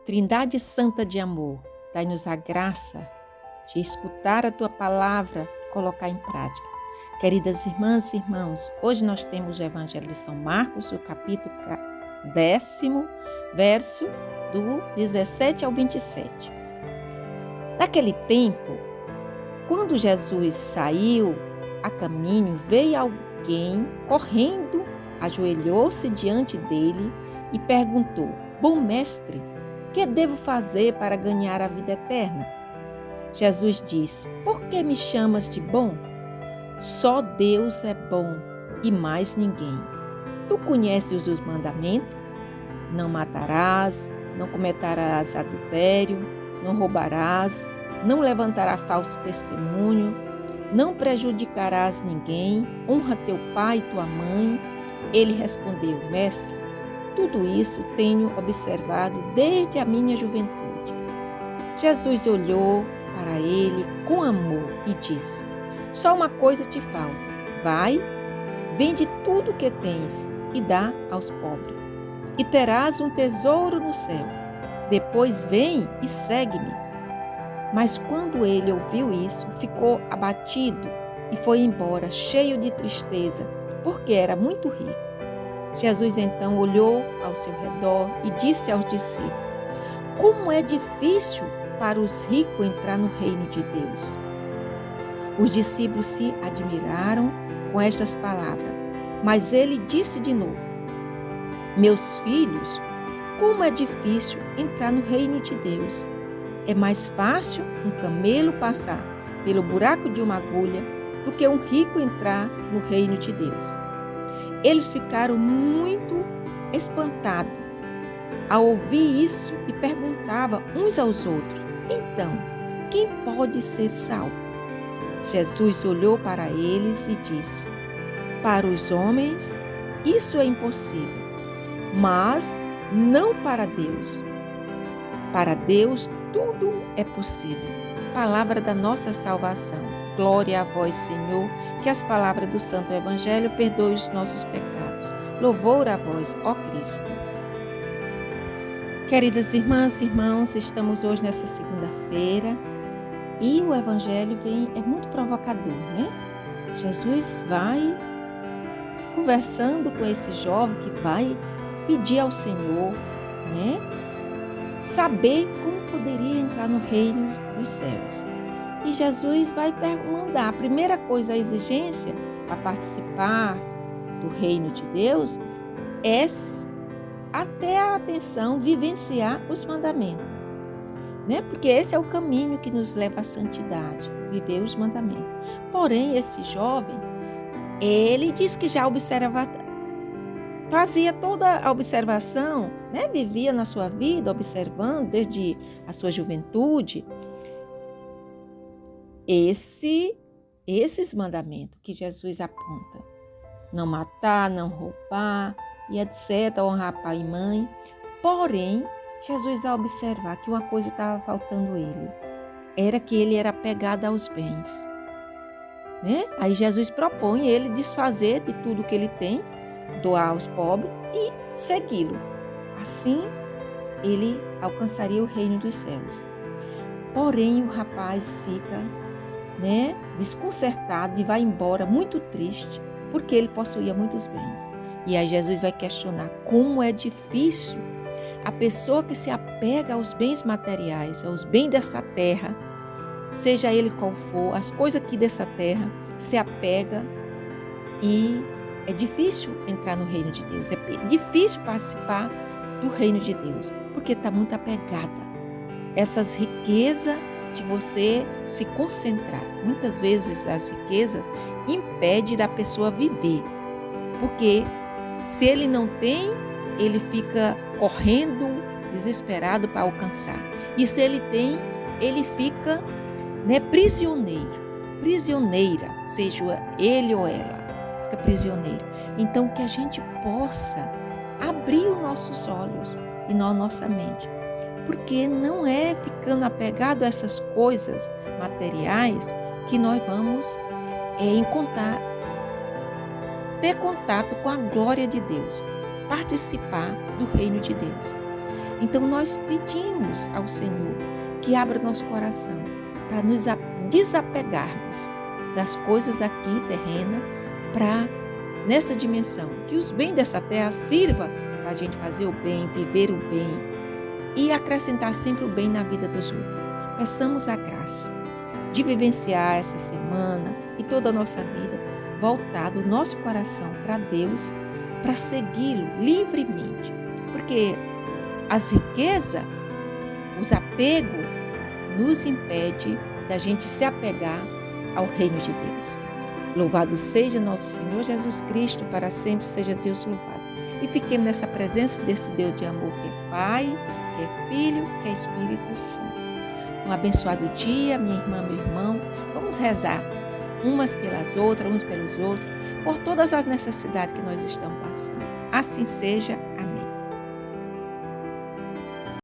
Trindade Santa de Amor, dai-nos a graça de escutar a Tua palavra e colocar em prática. Queridas irmãs e irmãos, hoje nós temos o Evangelho de São Marcos, o capítulo 10, verso do 17 ao 27. Naquele tempo, quando Jesus saiu a caminho, veio alguém correndo, ajoelhou-se diante dele e perguntou: Bom mestre, que devo fazer para ganhar a vida eterna? Jesus disse: Por que me chamas de bom? Só Deus é bom e mais ninguém. Tu conheces os mandamentos? Não matarás, não cometerás adultério, não roubarás, não levantarás falso testemunho, não prejudicarás ninguém, honra teu pai e tua mãe. Ele respondeu: Mestre, tudo isso tenho observado desde a minha juventude. Jesus olhou para ele com amor e disse: Só uma coisa te falta. Vai, vende tudo o que tens e dá aos pobres, e terás um tesouro no céu. Depois vem e segue-me. Mas quando ele ouviu isso, ficou abatido e foi embora, cheio de tristeza, porque era muito rico. Jesus então olhou ao seu redor e disse aos discípulos: Como é difícil para os ricos entrar no reino de Deus. Os discípulos se admiraram com estas palavras, mas ele disse de novo: Meus filhos, como é difícil entrar no reino de Deus. É mais fácil um camelo passar pelo buraco de uma agulha do que um rico entrar no reino de Deus. Eles ficaram muito espantados ao ouvir isso e perguntavam uns aos outros: Então, quem pode ser salvo? Jesus olhou para eles e disse: Para os homens isso é impossível, mas não para Deus. Para Deus tudo é possível. Palavra da nossa salvação. Glória a vós, Senhor, que as palavras do Santo Evangelho perdoem os nossos pecados. Louvor a vós, ó Cristo. Queridas irmãs e irmãos, estamos hoje nessa segunda-feira e o Evangelho é muito provocador, né? Jesus vai conversando com esse jovem que vai pedir ao Senhor, né? Saber como poderia entrar no reino dos céus. E Jesus vai mandar, a primeira coisa, a exigência para participar do reino de Deus é até a atenção, vivenciar os mandamentos, né? Porque esse é o caminho que nos leva à santidade, viver os mandamentos. Porém, esse jovem, ele diz que já fazia toda a observação, né? Vivia na sua vida observando desde a sua juventude esses mandamentos que Jesus aponta: não matar, não roubar e etc., honrar pai e mãe. Porém, Jesus vai observar que uma coisa estava faltando ele, era que ele era apegado aos bens, né? Aí Jesus propõe ele desfazer de tudo que ele tem, doar aos pobres e segui-lo. Assim, ele alcançaria o reino dos céus. Porém, o rapaz fica, né, desconcertado e vai embora muito triste, porque ele possuía muitos bens. E aí Jesus vai questionar como é difícil a pessoa que se apega aos bens materiais, aos bens dessa terra, seja ele qual for, as coisas aqui dessa terra, se apega e é difícil entrar no reino de Deus, é difícil participar do reino de Deus, porque está muito apegada. Essas riquezas de você se concentrar. Muitas vezes as riquezas impedem da pessoa viver, porque se ele não tem, ele fica correndo desesperado para alcançar. E se ele tem, ele fica, né, prisioneira, seja ele ou ela, fica prisioneiro. Então que a gente possa abrir os nossos olhos e nossa mente, porque não é ficando apegado a essas coisas materiais que nós vamos ter contato com a glória de Deus, participar do reino de Deus. Então nós pedimos ao Senhor que abra nosso coração para nos desapegarmos das coisas aqui terrenas para nessa dimensão, que os bens dessa terra sirva para a gente fazer o bem, viver o bem e acrescentar sempre o bem na vida dos outros. Peçamos a graça de vivenciar essa semana e toda a nossa vida voltado o nosso coração para Deus, para segui-lo livremente, porque as riquezas, os apegos, nos impede da gente se apegar ao reino de Deus. Louvado seja nosso Senhor Jesus Cristo, para sempre seja Deus louvado. E fiquemos nessa presença desse Deus de amor que é Pai, que é Filho, que é Espírito Santo. Um abençoado dia, minha irmã, meu irmão. Vamos rezar umas pelas outras, uns pelos outros, por todas as necessidades que nós estamos passando. Assim seja.